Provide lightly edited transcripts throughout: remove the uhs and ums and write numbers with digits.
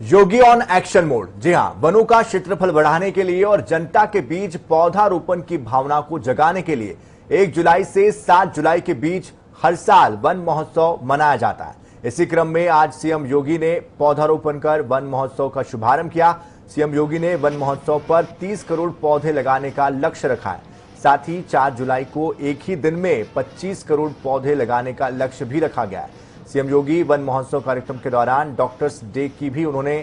Yogi on action mode. जी हां, वनों का क्षेत्रफल बढ़ाने के लिए और जनता के बीच पौधारोपण की भावना को जगाने के लिए 1 जुलाई से 7 जुलाई के बीच हर साल वन महोत्सव मनाया जाता है। इसी क्रम में आज सीएम योगी ने पौधारोपण कर वन महोत्सव का शुभारंभ किया। सीएम योगी ने वन महोत्सव पर 30 करोड़ पौधे लगाने का लक्ष्य रखा है। साथ ही 4 जुलाई को एक ही दिन में 25 करोड़ पौधे लगाने का लक्ष्य भी रखा गया है। सीएम योगी वन महोत्सव कार्यक्रम के दौरान डॉक्टर्स डे की भी उन्होंने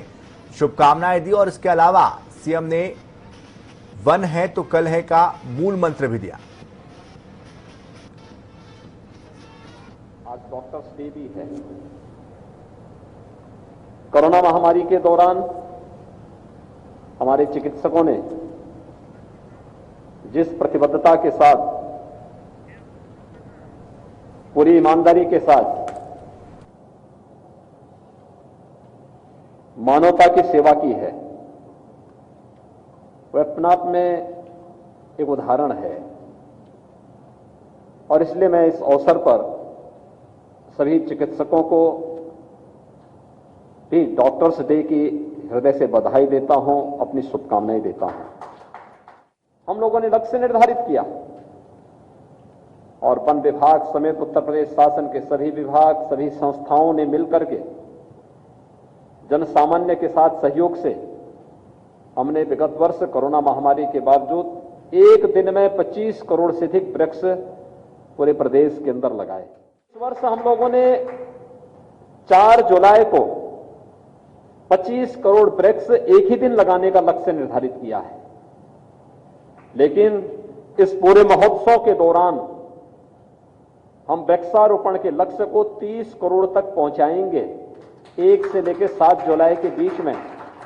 शुभकामनाएं दी और इसके अलावा सीएम ने वन है तो कल है का मूल मंत्र भी दिया। आज डॉक्टर्स डे भी है। कोरोना महामारी के दौरान हमारे चिकित्सकों ने जिस प्रतिबद्धता के साथ, पूरी ईमानदारी के साथ मानवता की सेवा की है, वह अपने आप में एक उदाहरण है। और इसलिए मैं इस अवसर पर सभी चिकित्सकों को भी डॉक्टर्स डे की हृदय से बधाई देता हूं, अपनी शुभकामनाएं देता हूं। हम लोगों ने लक्ष्य निर्धारित किया और वन विभाग समेत उत्तर प्रदेश शासन के सभी विभाग, सभी संस्थाओं ने मिलकर के जन सामान्य के साथ सहयोग से हमने विगत वर्ष कोरोना महामारी के बावजूद एक दिन में 25 करोड़ से अधिक वृक्ष पूरे प्रदेश के अंदर लगाए। इस वर्ष हम लोगों ने 4 जुलाई को 25 करोड़ वृक्ष एक ही दिन लगाने का लक्ष्य निर्धारित किया है, लेकिन इस पूरे महोत्सव के दौरान हम वृक्षारोपण के लक्ष्य को 30 करोड़ तक पहुंचाएंगे, 1 से लेकर 7 जुलाई के बीच में।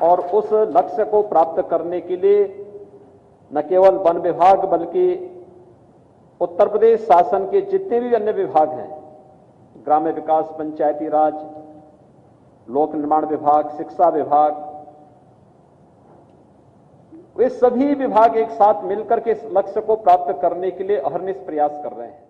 और उस लक्ष्य को प्राप्त करने के लिए न केवल वन विभाग बल्कि उत्तर प्रदेश शासन के जितने भी अन्य विभाग हैं, ग्राम्य विकास, पंचायती राज, लोक निर्माण विभाग, शिक्षा विभाग, वे सभी विभाग एक साथ मिलकर के इस लक्ष्य को प्राप्त करने के लिए अहर्निश प्रयास कर रहे हैं।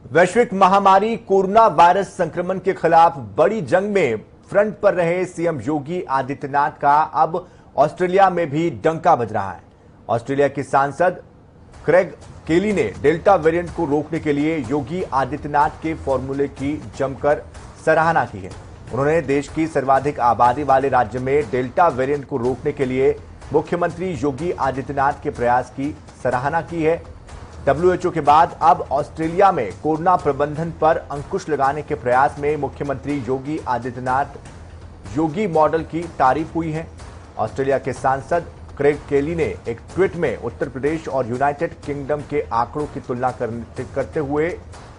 वैश्विक महामारी कोरोना वायरस संक्रमण के खिलाफ बड़ी जंग में फ्रंट पर रहे सीएम योगी आदित्यनाथ का अब ऑस्ट्रेलिया में भी डंका बज रहा है। ऑस्ट्रेलिया के सांसद क्रेग केली ने डेल्टा वेरिएंट को रोकने के लिए योगी आदित्यनाथ के फॉर्मूले की जमकर सराहना की है। उन्होंने देश की सर्वाधिक आबादी वाले राज्य में डेल्टा वेरिएंट को रोकने के लिए मुख्यमंत्री योगी आदित्यनाथ के प्रयास की सराहना की है। WHO के बाद अब ऑस्ट्रेलिया में कोरोना प्रबंधन पर अंकुश लगाने के प्रयास में मुख्यमंत्री योगी आदित्यनाथ योगी मॉडल की तारीफ हुई है। ऑस्ट्रेलिया के सांसद क्रेग केली ने एक ट्वीट में उत्तर प्रदेश और यूनाइटेड किंगडम के आंकड़ों की तुलना करते हुए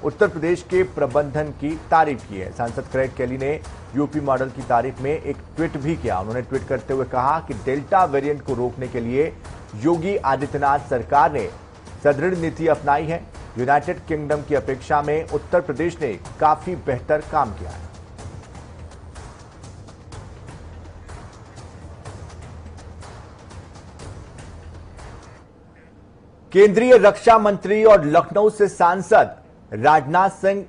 उत्तर प्रदेश के प्रबंधन की तारीफ की है। सांसद क्रेग केली ने यूपी मॉडल की तारीफ में एक ट्वीट भी किया। उन्होंने ट्वीट करते हुए कहा कि डेल्टा वेरिएंट को रोकने के लिए योगी आदित्यनाथ सरकार ने सुदृढ़ नीति अपनाई है। यूनाइटेड किंगडम की अपेक्षा में उत्तर प्रदेश ने काफी बेहतर काम किया है। केंद्रीय रक्षा मंत्री और लखनऊ से सांसद राजनाथ सिंह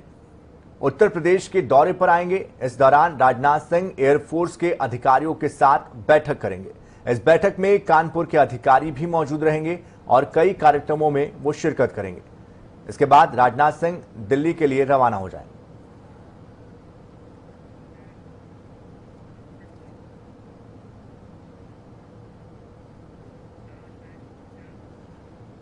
उत्तर प्रदेश के दौरे पर आएंगे। इस दौरान राजनाथ सिंह एयरफोर्स के अधिकारियों के साथ बैठक करेंगे। इस बैठक में कानपुर के अधिकारी भी मौजूद रहेंगे और कई कार्यक्रमों में वो शिरकत करेंगे। इसके बाद राजनाथ सिंह दिल्ली के लिए रवाना हो जाएंगे।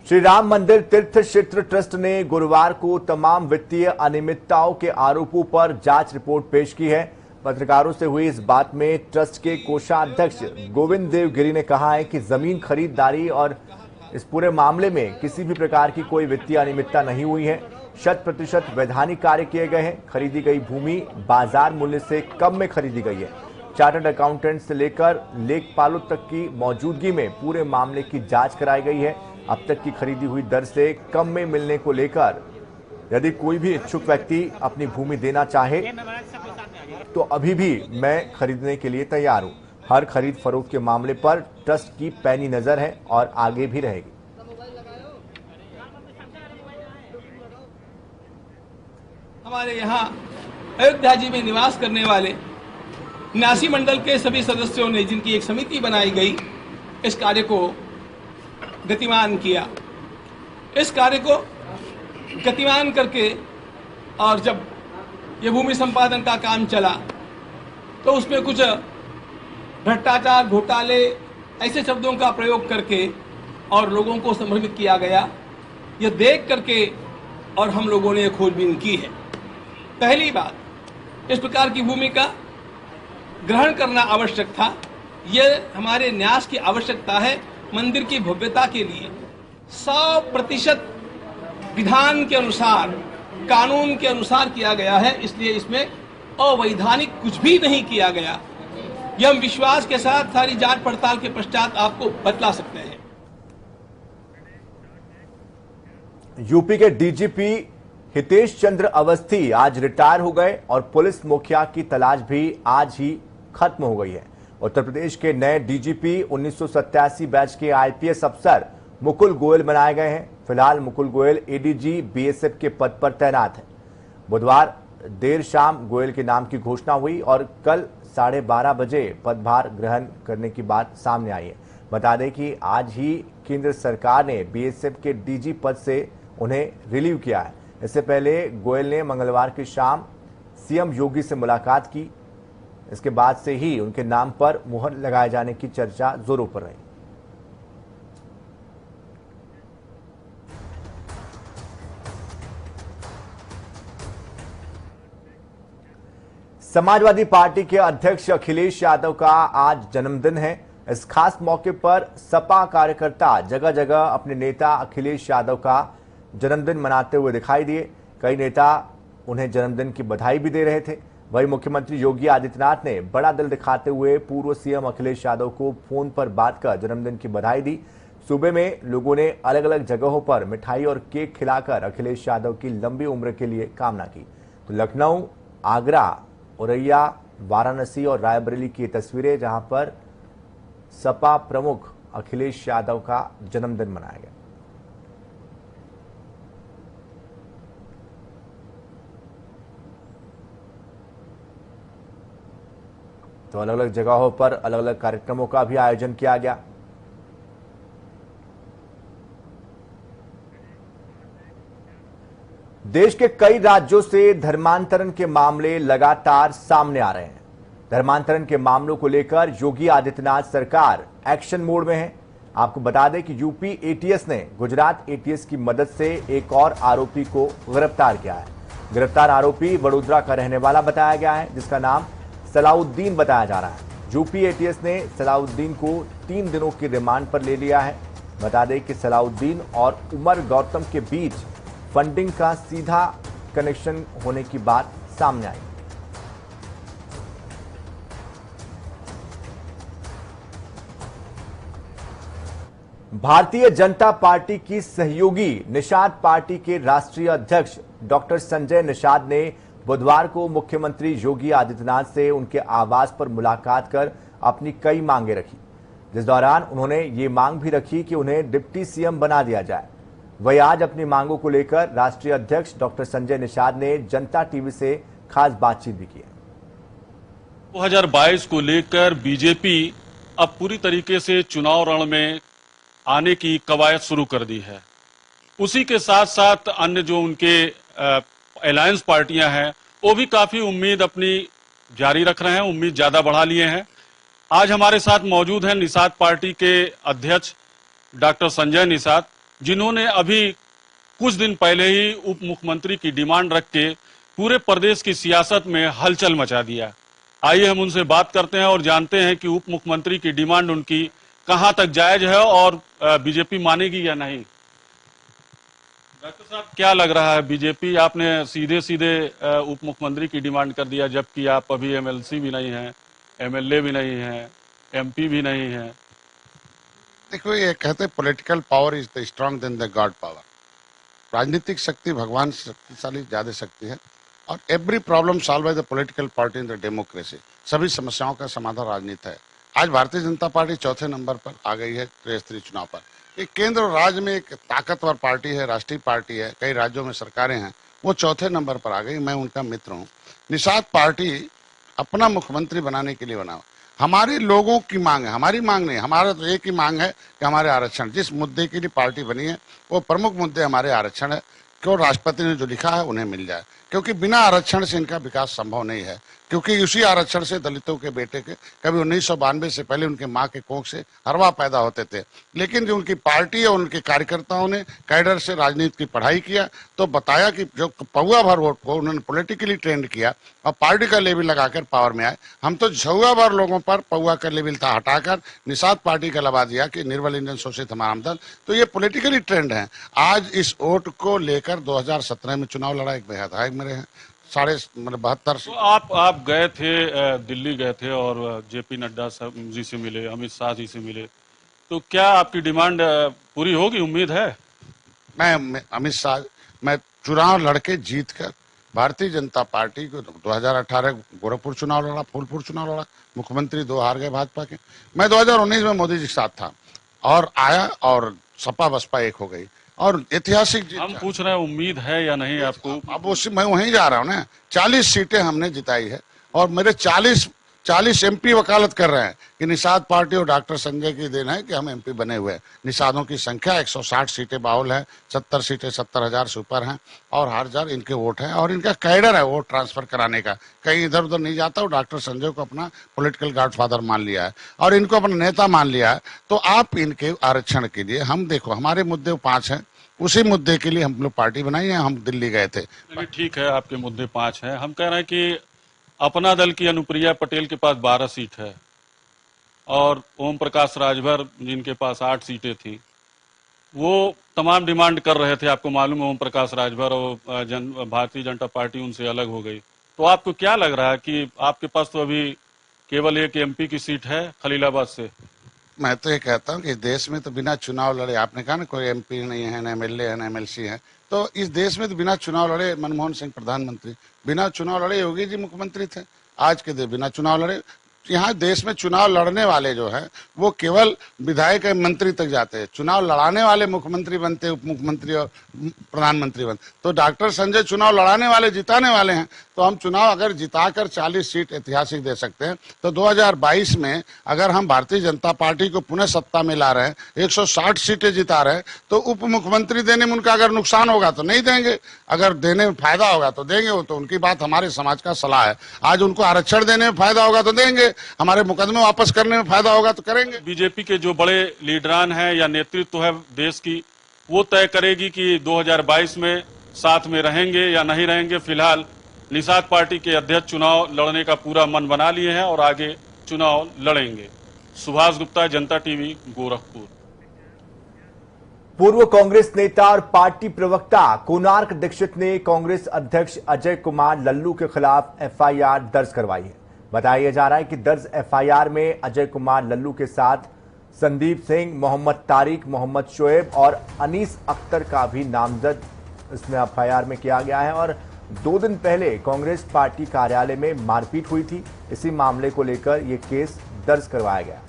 श्री राम मंदिर तीर्थ क्षेत्र ट्रस्ट ने गुरुवार को तमाम वित्तीय अनियमितताओं के आरोपों पर जांच रिपोर्ट पेश की है। पत्रकारों से हुई इस बात में ट्रस्ट के कोषाध्यक्ष गोविंद देव गिरी ने कहा है कि जमीन खरीदारी और इस पूरे मामले में किसी भी प्रकार की कोई वित्तीय अनियमितता नहीं हुई है। 100% वैधानिक कार्य किए गए हैं। खरीदी गई भूमि बाजार मूल्य से कम में खरीदी गई है। चार्टर्ड अकाउंटेंट से लेकर लेखपालों तक की मौजूदगी में पूरे मामले की जांच कराई गई है। अब तक की खरीदी हुई दर से कम में मिलने को लेकर यदि कोई भी इच्छुक व्यक्ति अपनी भूमि देना चाहे तो अभी भी मैं खरीदने के लिए तैयार हूं। हर खरीद फरोख्त के मामले पर ट्रस्ट की पैनी नजर है और आगे भी रहेगी। हमारे यहाँ अयोध्या जी में निवास करने वाले न्यासी मंडल के सभी सदस्यों ने, जिनकी एक समिति बनाई गई, इस कार्य को गतिमान किया। इस कार्य को गतिमान करके और जब ये भूमि संपादन का काम चला तो उसमें कुछ भ्रष्टाचार, घोटाले ऐसे शब्दों का प्रयोग करके और लोगों को संभ्रमित किया गया। यह देख करके और हम लोगों ने खोजबीन की है। पहली बात, इस प्रकार की भूमि का ग्रहण करना आवश्यक था। यह हमारे न्यास की आवश्यकता है मंदिर की भव्यता के लिए। 100% विधान के अनुसार, कानून के अनुसार किया गया है, इसलिए इसमें अवैधानिक कुछ भी नहीं किया गया। यह हम विश्वास के साथ सारी जांच पड़ताल के पश्चात आपको बतला सकते हैं। यूपी के डीजीपी हितेश चंद्र अवस्थी आज रिटायर हो गए और पुलिस मुखिया की तलाश भी आज ही खत्म हो गई है। उत्तर प्रदेश के नए डीजीपी 1987 बैच के आईपीएस अफसर मुकुल गोयल बनाए गए हैं। फिलहाल मुकुल गोयल एडीजी बीएसएफ के पद पर तैनात है। बुधवार देर शाम गोयल के नाम की घोषणा हुई और कल 12:30 बजे पदभार ग्रहण करने की बात सामने आई है। बता दें कि आज ही केंद्र सरकार ने बीएसएफ के डीजी पद से उन्हें रिलीव किया है। इससे पहले गोयल ने मंगलवार की शाम सीएम योगी से मुलाकात की। इसके बाद से ही उनके नाम पर मुहर लगाए जाने की चर्चा जोरों पर रही। समाजवादी पार्टी के अध्यक्ष अखिलेश यादव का आज जन्मदिन है। इस खास मौके पर सपा कार्यकर्ता जगह जगह अपने नेता अखिलेश यादव का जन्मदिन मनाते हुए दिखाई दिए। कई नेता उन्हें जन्मदिन की बधाई भी दे रहे थे। वहीं मुख्यमंत्री योगी आदित्यनाथ ने बड़ा दिल दिखाते हुए पूर्व सीएम अखिलेश यादव को फोन पर बात कर जन्मदिन की बधाई दी। सूबे में लोगों ने अलग अलग जगहों पर मिठाई और केक खिलाकर अखिलेश यादव की लंबी उम्र के लिए कामना की। तो लखनऊ, आगरा, औरैया, वाराणसी और रायबरेली की तस्वीरें जहां पर सपा प्रमुख अखिलेश यादव का जन्मदिन मनाया गया। तो अलग अलग जगहों पर अलग अलग कार्यक्रमों का भी आयोजन किया गया। देश के कई राज्यों से धर्मांतरण के मामले लगातार सामने आ रहे हैं। धर्मांतरण के मामलों को लेकर योगी आदित्यनाथ सरकार एक्शन मोड में है। आपको बता दें कि यूपी एटीएस ने गुजरात एटीएस की मदद से एक और आरोपी को गिरफ्तार किया है। गिरफ्तार आरोपी वडोदरा का रहने वाला बताया गया है, जिसका नाम सलाउद्दीन बताया जा रहा है। यूपी एटीएस ने सलाउद्दीन को 3 दिनों की रिमांड पर ले लिया है। बता दें कि सलाउद्दीन और उमर गौतम के बीच फंडिंग का सीधा कनेक्शन होने की बात सामने आई। भारतीय जनता पार्टी की सहयोगी निषाद पार्टी के राष्ट्रीय अध्यक्ष डॉक्टर संजय निषाद ने बुधवार को मुख्यमंत्री योगी आदित्यनाथ से उनके आवास पर मुलाकात कर अपनी कई मांगे रखी, जिस दौरान उन्होंने ये मांग भी रखी कि उन्हें डिप्टी सीएम बना दिया जाए। वही आज अपनी मांगों को लेकर राष्ट्रीय अध्यक्ष डॉक्टर संजय निषाद ने जनता टीवी से खास बातचीत भी की। 2022 को लेकर बीजेपी अब पूरी तरीके से चुनाव रण में आने की कवायद शुरू कर दी है। उसी के साथ साथ अन्य जो उनके अलायंस पार्टियां हैं वो भी काफी उम्मीद अपनी जारी रख रहे हैं, उम्मीद ज्यादा बढ़ा लिए हैं। आज हमारे साथ मौजूद हैं निषाद पार्टी के अध्यक्ष डॉक्टर संजय निषाद, जिन्होंने अभी कुछ दिन पहले ही उप मुख्यमंत्री की डिमांड रख के पूरे प्रदेश की सियासत में हलचल मचा दिया। आइए हम उनसे बात करते हैं और जानते हैं कि उप मुख्यमंत्री की डिमांड उनकी कहां तक जायज है और बीजेपी मानेगी या नहीं। डॉक्टर साहब, क्या लग रहा है, बीजेपी आपने सीधे सीधे उप मुख्यमंत्री की डिमांड कर दिया, जबकि आप अभी एमएलसी भी नहीं हैं, एमएलए भी नहीं हैं, एमपी भी नहीं हैं। देखो, ये कहते हैं political power is the strong then the god power. राजनीतिक शक्ति भगवान शक्तिशाली ज्यादा शक्ति है और every problem solve by the political party in the democracy. सभी समस्याओं का समाधान राजनीति है। आज भारतीय जनता पार्टी चौथे नंबर पर आ गई है त्रिस्तरीय चुनाव पर। ये केंद्र और राज्य में एक ताकतवर पार्टी है, राष्ट्रीय पार्टी है, कई राज्यों में सरकारें हैं, वो चौथे नंबर पर आ गई। मैं उनका मित्र हूँ। निषाद पार्टी अपना मुख्यमंत्री बनाने के लिए बना। हमारे लोगों की मांग है, हमारी मांग नहीं। हमारा तो एक ही मांग है कि हमारे आरक्षण, जिस मुद्दे के लिए पार्टी बनी है वो प्रमुख मुद्दे हमारे आरक्षण है, क्यों राष्ट्रपति ने जो लिखा है उन्हें मिल जाए, क्योंकि बिना आरक्षण से इनका विकास संभव नहीं है। क्योंकि उसी आरक्षण से दलितों के बेटे के कभी 1992 से पहले उनके माँ के कोख से हरवा पैदा होते थे। लेकिन जो उनकी पार्टी और उनके कार्यकर्ताओं ने कैडर से राजनीति की पढ़ाई किया तो बताया कि जो पौवा भर वोट को उन्होंने पॉलिटिकली ट्रेंड किया और पार्टी का लेवल लगाकर पावर में आए। हम तो झौवा भर लोगों पर पौवा का लेवल था हटाकर निषाद पार्टी का लगा दिया कि निर्बल इंजन शोषित हमारा आमदन। तो ये पॉलिटिकली ट्रेंड है। आज इस वोट को लेकर 2017 में चुनाव लड़ा, एक विधायक मेरे हैं, 72 तो आप गए थे, दिल्ली गए थे और जेपी नड्डा जी से मिले, अमित शाह जी से मिले, तो क्या आपकी डिमांड पूरी होगी, उम्मीद है? मैं अमित शाह, मैं चुनाव लड़के जीत कर भारतीय जनता पार्टी को 2018 गोरखपुर चुनाव लड़ा, फूलपुर चुनाव लड़ा, मुख्यमंत्री 2 हार गए भाजपा के। मैं 2019 में मोदी जी के साथ था और आया और सपा बसपा एक हो गई और ऐतिहासिक जीत। हम पूछ रहे हैं उम्मीद है या नहीं आपको? अब उसी मैं वहीं जा रहा हूँ ना। 40 सीटें हमने जिताई है और मेरे 40 एमपी वकालत कर रहे हैं कि निषाद पार्टी और डॉक्टर संजय की देन है कि हम एमपी बने हुए हैं। निषादों की संख्या 160 सीटें बाउल है, 70 सीटें 70,000 से ऊपर हैं और हर हजार इनके वोट हैं और इनका कैडर है वोट ट्रांसफर कराने का, कहीं इधर उधर नहीं जाता। और डॉक्टर संजय को अपना पॉलिटिकल गॉडफादर मान लिया है और इनको अपना नेता मान लिया है। तो आप इनके आरक्षण के लिए, हम देखो हमारे मुद्दे 5 हैं, उसी मुद्दे के लिए हम लोग पार्टी बनाई है। हम दिल्ली गए थे। ठीक है, आपके मुद्दे 5 हैं। हम कह रहे हैं कि अपना दल की अनुप्रिया पटेल के पास 12 सीट है और ओम प्रकाश राजभर जिनके पास 8 सीटें थी, वो तमाम डिमांड कर रहे थे। आपको मालूम है ओम प्रकाश राजभर और भारतीय जनता पार्टी उनसे अलग हो गई। तो आपको क्या लग रहा है कि आपके पास तो अभी केवल एक एमपी की सीट है खलीलाबाद से? मैं तो ये कहता हूँ कि देश में तो बिना चुनाव लड़े, आपने कहा ना कोई एमपी नहीं है, ना एमएलए है, ना एमएलसी है, तो इस देश में तो बिना चुनाव लड़े मनमोहन सिंह प्रधानमंत्री, बिना चुनाव लड़े योगी जी मुख्यमंत्री थे। आज के दिन बिना चुनाव लड़े यहाँ देश में चुनाव लड़ने वाले जो है वो केवल विधायक मंत्री तक जाते हैं। चुनाव लड़ाने वाले मुख्यमंत्री बनते, उप मुख्यमंत्री और प्रधानमंत्री बनते। तो डॉक्टर संजय चुनाव लड़ाने वाले, जिताने वाले हैं। तो हम चुनाव अगर जिताकर 40 सीट ऐतिहासिक दे सकते हैं तो 2022 में अगर हम भारतीय जनता पार्टी को पुनः सत्ता में ला रहे हैं, 160 सीटें जिता रहे हैं, तो उप मुख्यमंत्री देने में उनका अगर नुकसान होगा तो नहीं देंगे, अगर देने में फायदा होगा तो देंगे। वो तो उनकी बात, हमारे समाज का सलाह है। आज उनको आरक्षण देने में फायदा होगा तो देंगे, हमारे मुकदमे वापस करने में फायदा होगा तो करेंगे। बीजेपी के जो बड़े लीडरान हैं या नेतृत्व है देश की, वो तय करेगी कि 2022 में साथ में रहेंगे या नहीं रहेंगे। फिलहाल निषाद पार्टी के अध्यक्ष चुनाव लड़ने का पूरा मन बना लिए हैं और आगे चुनाव लड़ेंगे। सुभाष गुप्ता, जनता टीवी, गोरखपुर। पूर्व कांग्रेस नेता और पार्टी प्रवक्ता कोणार्क दीक्षित ने कांग्रेस अध्यक्ष अजय कुमार लल्लू के खिलाफ एफआईआर दर्ज करवाई है। बताया जा रहा है कि दर्ज एफआईआर में अजय कुमार लल्लू के साथ संदीप सिंह, मोहम्मद तारिक, मोहम्मद शोएब और अनीस अख्तर का भी नामजद इसमें एफआईआर में किया गया है। और 2 दिन पहले कांग्रेस पार्टी कार्यालय में मारपीट हुई थी। इसी मामले को लेकर यह केस दर्ज करवाया गया।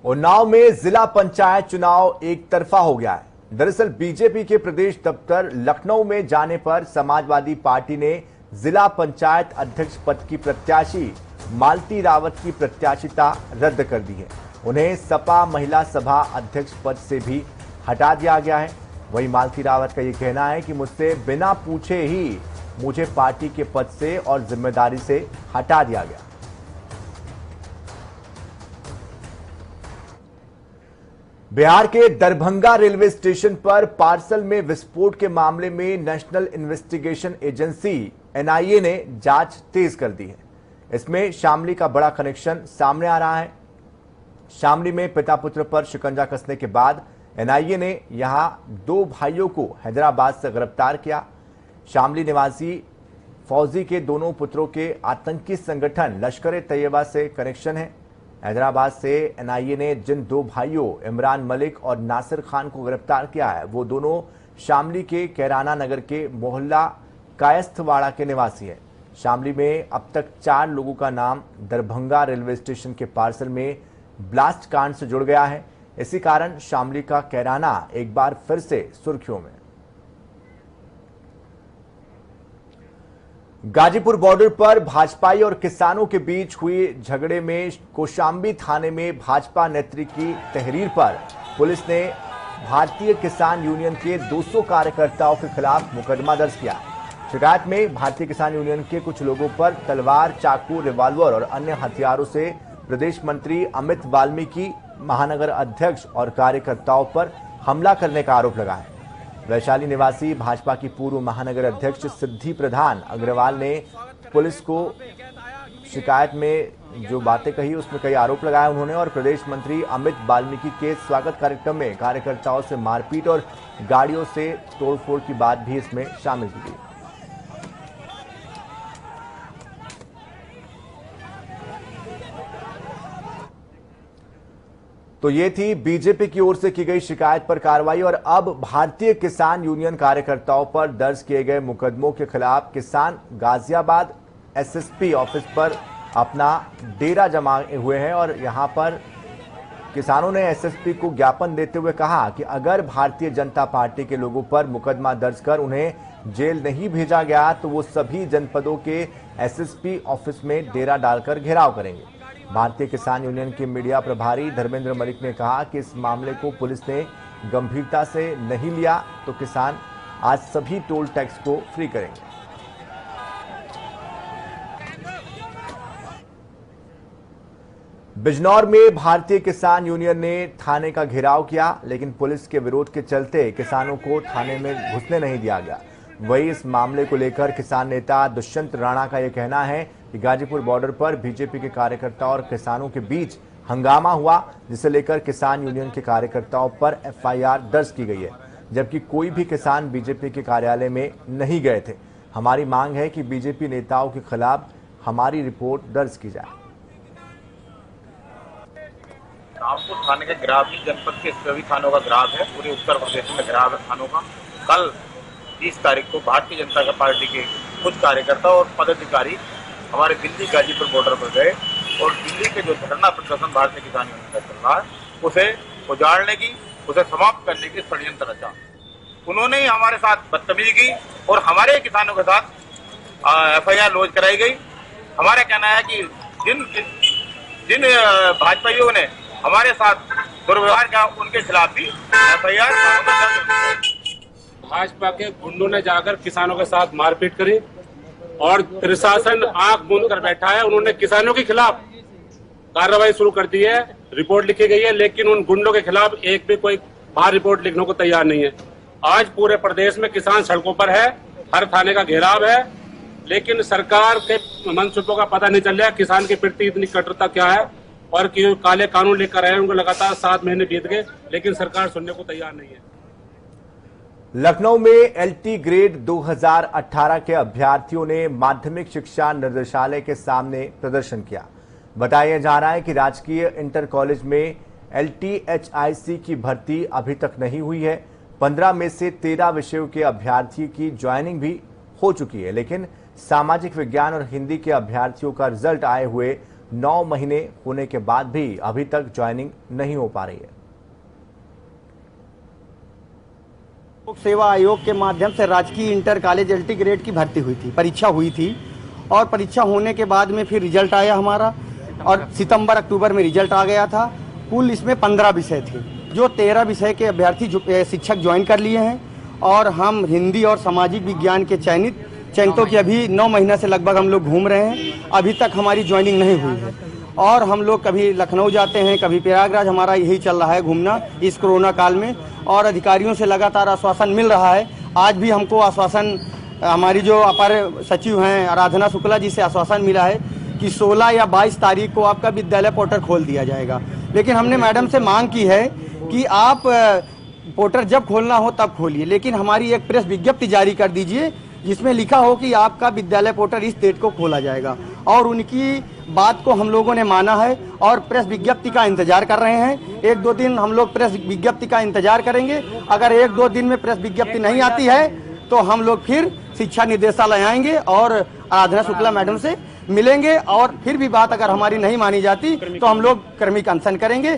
उन्नाव में जिला पंचायत चुनाव एक तरफा हो गया है। दरअसल बीजेपी के प्रदेश दफ्तर लखनऊ में जाने पर समाजवादी पार्टी ने जिला पंचायत अध्यक्ष पद की प्रत्याशी मालती रावत की प्रत्याशिता रद्द कर दी है। उन्हें सपा महिला सभा अध्यक्ष पद से भी हटा दिया गया है। वहीं मालती रावत का यह कहना है कि मुझसे बिना पूछे ही मुझे पार्टी के पद से और जिम्मेदारी से हटा दिया गया। बिहार के दरभंगा रेलवे स्टेशन पर पार्सल में विस्फोट के मामले में नेशनल इन्वेस्टिगेशन एजेंसी एनआईए ने जांच तेज कर दी है। इसमें शामली का बड़ा कनेक्शन सामने आ रहा है। शामली में पिता पुत्र पर शिकंजा कसने के बाद एनआईए ने यहां 2 भाइयों को हैदराबाद से गिरफ्तार किया। शामली निवासी फौजी के दोनों पुत्रों के आतंकी संगठन लश्कर-ए-तैयबा से कनेक्शन है। हैदराबाद से एनआईए ने जिन 2 भाइयों इमरान मलिक और नासिर खान को गिरफ्तार किया है, वो दोनों शामली के कैराना नगर के मोहल्ला कायस्थवाड़ा के निवासी है। शामली में अब तक 4 लोगों का नाम दरभंगा रेलवे स्टेशन के पार्सल में ब्लास्ट कांड से जुड़ गया है। इसी कारण शामली का कैराना एक बार फिर से सुर्खियों में। गाजीपुर बॉर्डर पर भाजपाई और किसानों के बीच हुए झगड़े में कौशाम्बी थाने में भाजपा नेत्री की तहरीर पर पुलिस ने भारतीय किसान यूनियन के 200 कार्यकर्ताओं के खिलाफ मुकदमा दर्ज किया। शिकायत में भारतीय किसान यूनियन के कुछ लोगों पर तलवार, चाकू, रिवॉल्वर और अन्य हथियारों से प्रदेश मंत्री अमित वाल्मीकि, महानगर अध्यक्ष और कार्यकर्ताओं पर हमला करने का आरोप लगा है। वैशाली निवासी भाजपा की पूर्व महानगर अध्यक्ष सिद्धि प्रधान अग्रवाल ने पुलिस को शिकायत में जो बातें कही उसमें कई आरोप लगाए उन्होंने, और प्रदेश मंत्री अमित वाल्मीकि के स्वागत कार्यक्रम में कार्यकर्ताओं से मारपीट और गाड़ियों से तोड़फोड़ की बात भी इसमें शामिल की गई। तो ये थी बीजेपी की ओर से की गई शिकायत पर कार्रवाई। और अब भारतीय किसान यूनियन कार्यकर्ताओं पर दर्ज किए गए मुकदमों के खिलाफ किसान गाजियाबाद एसएसपी ऑफिस पर अपना डेरा जमाए हुए हैं और यहां पर किसानों ने एसएसपी को ज्ञापन देते हुए कहा कि अगर भारतीय जनता पार्टी के लोगों पर मुकदमा दर्ज कर उन्हें जेल नहीं भेजा गया तो वो सभी जनपदों के एसएसपी ऑफिस में डेरा डालकर घेराव करेंगे। भारतीय किसान यूनियन के मीडिया प्रभारी धर्मेंद्र मलिक ने कहा कि इस मामले को पुलिस ने गंभीरता से नहीं लिया तो किसान आज सभी टोल टैक्स को फ्री करेंगे। बिजनौर में भारतीय किसान यूनियन ने थाने का घेराव किया, लेकिन पुलिस के विरोध के चलते किसानों को थाने में घुसने नहीं दिया गया। वहीं इस मामले को लेकर किसान नेता दुष्यंत राणा का यह कहना है कि गाजीपुर बॉर्डर पर बीजेपी के कार्यकर्ताओं और किसानों के बीच हंगामा हुआ, जिसे लेकर किसान यूनियन के कार्यकर्ताओं पर एफआईआर दर्ज की गई है, जबकि कोई भी किसान बीजेपी के कार्यालय में नहीं गए थे। हमारी मांग है कि बीजेपी नेताओं के खिलाफ हमारी रिपोर्ट दर्ज की जाए। आपको थाने का ग्राफ ही जनपद के सभी थानों का ग्राफ है, पूरे उत्तर प्रदेश में ग्राफ है थानों का। कल 30 तारीख को भारतीय जनता पार्टी के कुछ कार्यकर्ता और पदाधिकारी हमारे दिल्ली गाजीपुर बॉर्डर पर गए और दिल्ली के जो धरना प्रदर्शन भारतीय किसान यूनियन का चल रहा है उसे उजाड़ने की, उसे समाप्त करने की षड्यंत्र रचा। उन्होंने हमारे साथ बदतमीजी की और हमारे किसानों के साथ एफआईआर लॉन्च कराई गई। हमारा कहना है कि जिन भाजपाइयों ने हमारे साथ दुर्व्यवहार किया उनके खिलाफ भी एफआईआर भाजपा के गुंडों ने जाकर किसानों के साथ मारपीट करी और प्रशासन आंख मूंद कर बैठा है। उन्होंने किसानों के खिलाफ कार्रवाई शुरू कर दी है, रिपोर्ट लिखी गई है, लेकिन उन गुंडों के खिलाफ एक भी कोई बाहर रिपोर्ट लिखने को तैयार नहीं है। आज पूरे प्रदेश में किसान सड़कों पर है, हर थाने का घेराव है, लेकिन सरकार के मनसूबों का पता नहीं चल रहा किसान के प्रति इतनी कठोरता क्या है और कि काले कानून लेकर आए उनको लगातार 7 महीने बीत गए, लेकिन सरकार सुनने को तैयार नहीं है। लखनऊ में एलटी ग्रेड 2018 के अभ्यर्थियों ने माध्यमिक शिक्षा निर्देशालय के सामने प्रदर्शन किया। बताया जा रहा है कि राजकीय इंटर कॉलेज में LTHIC की भर्ती अभी तक नहीं हुई है। 15 में से 13 विषयों के अभ्यर्थियों की ज्वाइनिंग भी हो चुकी है, लेकिन सामाजिक विज्ञान और हिंदी के अभ्यर्थियों का रिजल्ट आए हुए 9 महीने होने के बाद भी अभी तक ज्वाइनिंग नहीं हो पा रही है। लोक सेवा आयोग के माध्यम से राजकीय इंटर कॉलेज LT ग्रेड की भर्ती हुई थी, परीक्षा हुई थी और परीक्षा होने के बाद में फिर रिजल्ट आया हमारा और सितंबर अक्टूबर में रिजल्ट आ गया था। कुल इसमें 15 विषय थे, जो 13 विषय के अभ्यर्थी शिक्षक ज्वाइन कर लिए हैं और हम हिंदी और सामाजिक विज्ञान के चयनितों की अभी 9 महीना से लगभग हम लोग घूम रहे हैं। अभी तक हमारी ज्वाइनिंग नहीं हुई है और हम लोग कभी लखनऊ जाते हैं, कभी प्रयागराज, हमारा यही चल रहा है घूमना इस कोरोना काल में, और अधिकारियों से लगातार आश्वासन मिल रहा है। आज भी हमको आश्वासन हमारी जो अपर सचिव हैं आराधना शुक्ला जी से आश्वासन मिला है कि 16 या 22 तारीख को आपका विद्यालय पोर्टल खोल दिया जाएगा। लेकिन हमने मैडम से मांग की है कि आप पोर्टल जब खोलना हो तब खोलिए, लेकिन हमारी एक प्रेस विज्ञप्ति जारी कर दीजिए जिसमें लिखा हो कि आपका विद्यालय पोर्टल इस डेट को खोला जाएगा। और उनकी बात को हम लोगों ने माना है और प्रेस विज्ञप्ति का इंतजार कर रहे हैं। 1-2 दिन हम लोग प्रेस विज्ञप्ति का इंतजार करेंगे। अगर 1-2 दिन में प्रेस विज्ञप्ति नहीं आती है तो हम लोग फिर शिक्षा निदेशालय आएंगे और आराधना शुक्ला मैडम से मिलेंगे और फिर भी बात अगर हमारी नहीं मानी जाती तो हम लोग क्रमिक अनशन करेंगे।